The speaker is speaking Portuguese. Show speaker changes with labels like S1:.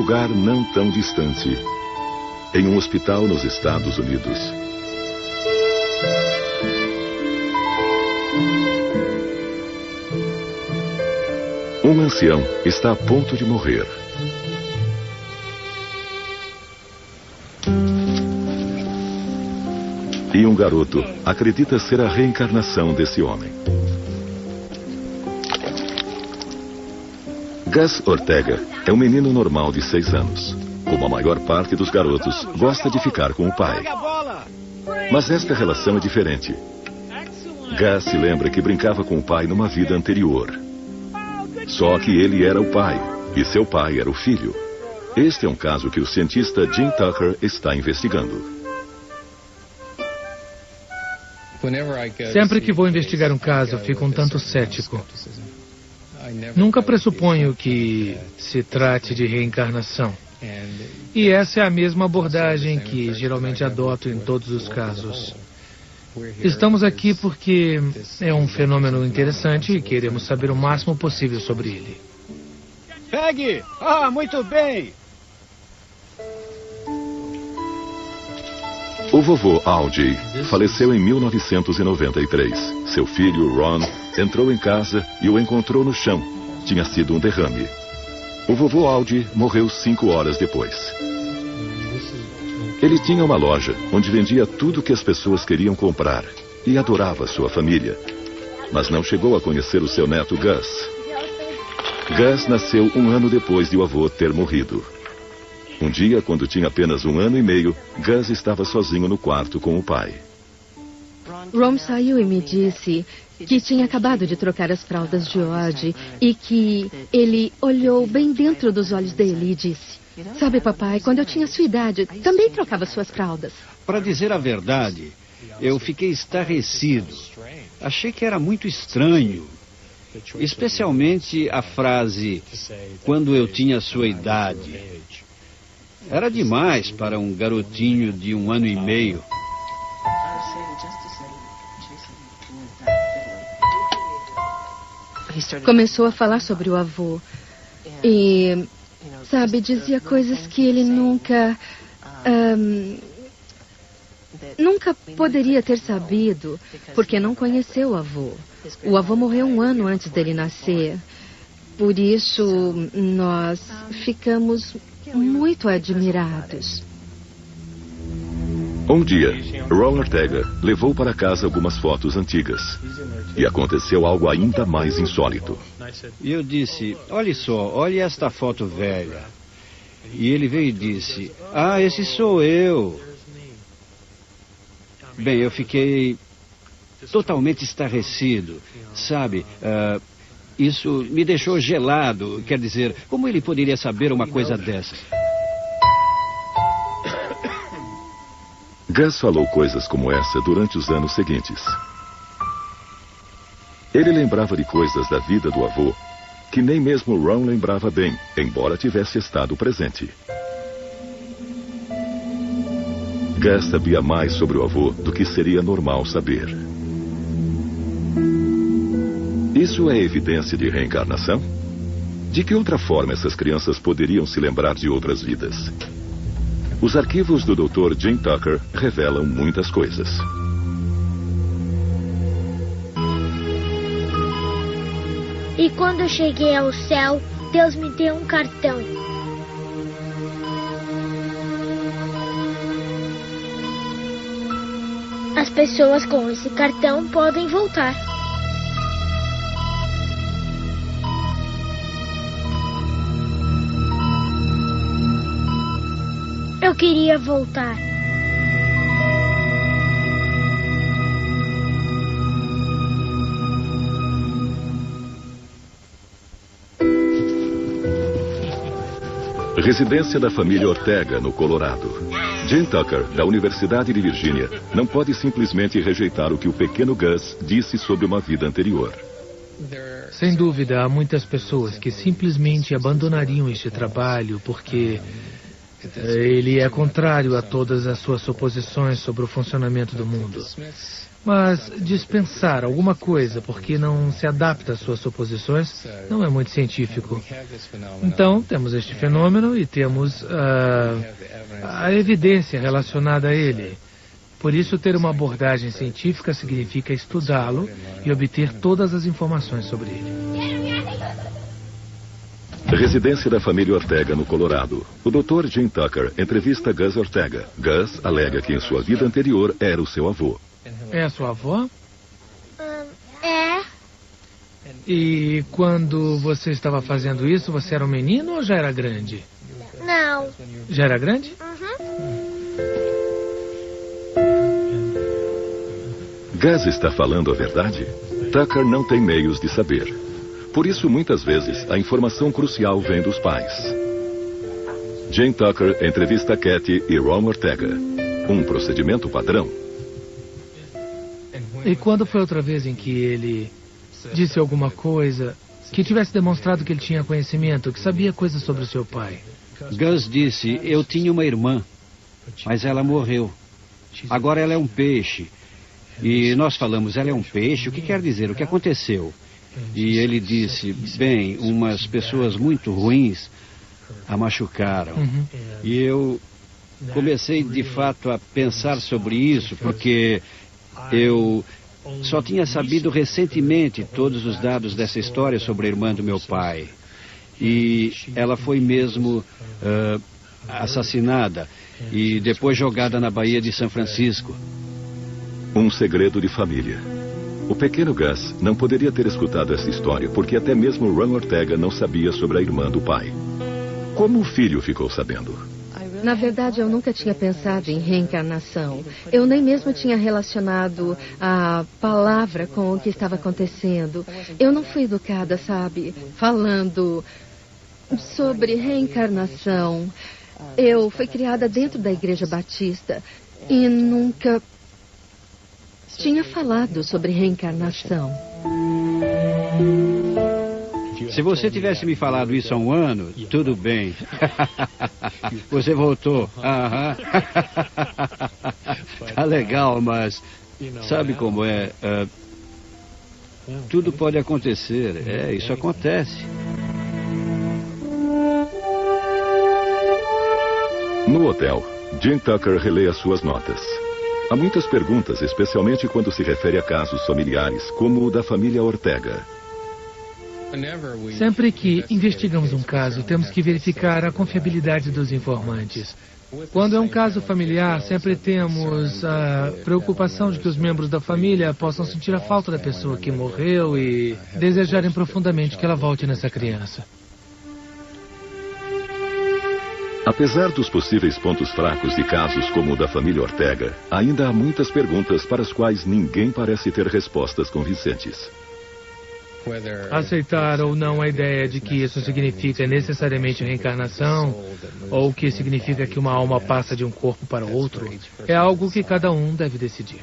S1: lugar não tão distante, em um hospital nos Estados Unidos. Um ancião está a ponto de morrer. E um garoto acredita ser a reencarnação desse homem. Gus Ortega é um menino normal de 6 anos. Como a maior parte dos garotos, gosta de ficar com o pai. Mas esta relação é diferente. Gus se lembra que brincava com o pai numa vida anterior. Só que ele era o pai, e seu pai era o filho. Este é um caso que o cientista Jim Tucker está investigando.
S2: Sempre que vou investigar um caso, fico um tanto cético. Nunca pressuponho que se trate de reencarnação. E essa é a mesma abordagem que geralmente adoto em todos os casos. Estamos aqui porque é um fenômeno interessante e queremos saber o máximo possível sobre ele.
S3: Peggy! Muito bem!
S1: O vovô Algie faleceu em 1993. Seu filho, Ron, entrou em casa e o encontrou no chão. Tinha sido um derrame. O vovô Algie morreu 5 horas depois. Ele tinha uma loja onde vendia tudo que as pessoas queriam comprar e adorava sua família. Mas não chegou a conhecer o seu neto Gus. Gus nasceu 1 ano depois de o avô ter morrido. Um dia, quando tinha apenas 1 ano e meio, Gus estava sozinho no quarto com o pai.
S4: Ron saiu e me disse que tinha acabado de trocar as fraldas de Odd e que ele olhou bem dentro dos olhos dele e disse: "Sabe, papai, quando eu tinha sua idade, também trocava suas fraldas."
S3: Para dizer a verdade, eu fiquei estarrecido. Achei que era muito estranho. Especialmente a frase, "quando eu tinha sua idade." Era demais para um garotinho de 1 ano e meio.
S4: Começou a falar sobre o avô. E, sabe, dizia coisas que ele nunca poderia ter sabido, porque não conheceu o avô. O avô morreu 1 ano antes dele nascer. Por isso, nós ficamos muito admirados.
S1: Um dia, Ron Ortega levou para casa algumas fotos antigas. E aconteceu algo ainda mais insólito.
S3: E eu disse: "Olhe só, olhe esta foto velha." E ele veio e disse: "Esse sou eu." Bem, eu fiquei totalmente estarrecido, sabe? Isso me deixou gelado. Quer dizer, como ele poderia saber uma coisa dessa?
S1: Gus falou coisas como essa durante os anos seguintes. Ele lembrava de coisas da vida do avô que nem mesmo Ron lembrava bem, embora tivesse estado presente. Gus sabia mais sobre o avô do que seria normal saber. Isso é evidência de reencarnação? De que outra forma essas crianças poderiam se lembrar de outras vidas? Os arquivos do Dr. Jim Tucker revelam muitas coisas.
S5: E quando eu cheguei ao céu, Deus me deu um cartão. As pessoas com esse cartão podem voltar. Eu queria voltar.
S1: Residência da família Ortega, no Colorado. Jim Tucker, da Universidade de Virgínia, não pode simplesmente rejeitar o que o pequeno Gus disse sobre uma vida anterior.
S2: Sem dúvida, há muitas pessoas que simplesmente abandonariam este trabalho porque Ele é contrário a todas as suas suposições sobre o funcionamento do mundo. Mas dispensar alguma coisa porque não se adapta às suas suposições não é muito científico. Então, temos este fenômeno e temos a evidência relacionada a ele. Por isso, ter uma abordagem científica significa estudá-lo e obter todas as informações sobre ele.
S1: Residência da família Ortega, no Colorado. O Dr. Jim Tucker entrevista Gus Ortega. Gus alega que em sua vida anterior era o seu avô.
S2: É a sua avó?
S5: É.
S2: E quando você estava fazendo isso, você era um menino ou já era grande?
S5: Não.
S2: Já era grande?
S1: Gus está falando a verdade? Tucker não tem meios de saber. Por isso, muitas vezes, a informação crucial vem dos pais. Jane Tucker entrevista Kathy e Ron Ortega. Um procedimento padrão.
S2: E quando foi outra vez em que ele disse alguma coisa que tivesse demonstrado que ele tinha conhecimento, que sabia coisas sobre o seu pai?
S3: Gus disse, eu tinha uma irmã, mas ela morreu. Agora ela é um peixe. E nós falamos, ela é um peixe? O que quer dizer? O que aconteceu? E ele disse, bem, umas pessoas muito ruins a machucaram. E eu comecei, de fato, a pensar sobre isso, porque eu só tinha sabido recentemente todos os dados dessa história sobre a irmã do meu pai. E ela foi mesmo assassinada e depois jogada na Baía de São Francisco.
S1: Um segredo de família. O pequeno Gus não poderia ter escutado essa história porque até mesmo Ron Ortega não sabia sobre a irmã do pai. Como o filho ficou sabendo?
S4: Na verdade, eu nunca tinha pensado em reencarnação. Eu nem mesmo tinha relacionado a palavra com o que estava acontecendo. Eu não fui educada, sabe, falando sobre reencarnação. Eu fui criada dentro da Igreja Batista e nunca tinha falado sobre reencarnação.
S3: Se você tivesse me falado isso há um ano, tudo bem. Você voltou. Aham. Tá legal, mas sabe como é? Tudo pode acontecer. Isso acontece.
S1: No hotel, Jim Tucker relê as suas notas. Há muitas perguntas, especialmente quando se refere a casos familiares, como o da família Ortega.
S2: Sempre que investigamos um caso, temos que verificar a confiabilidade dos informantes. Quando é um caso familiar, sempre temos a preocupação de que os membros da família possam sentir a falta da pessoa que morreu e desejarem profundamente que ela volte nessa criança.
S1: Apesar dos possíveis pontos fracos de casos como o da família Ortega, ainda há muitas perguntas para as quais ninguém parece ter respostas convincentes.
S2: Aceitar ou não a ideia de que isso significa necessariamente reencarnação, ou que significa que uma alma passa de um corpo para outro, é algo que cada um deve decidir.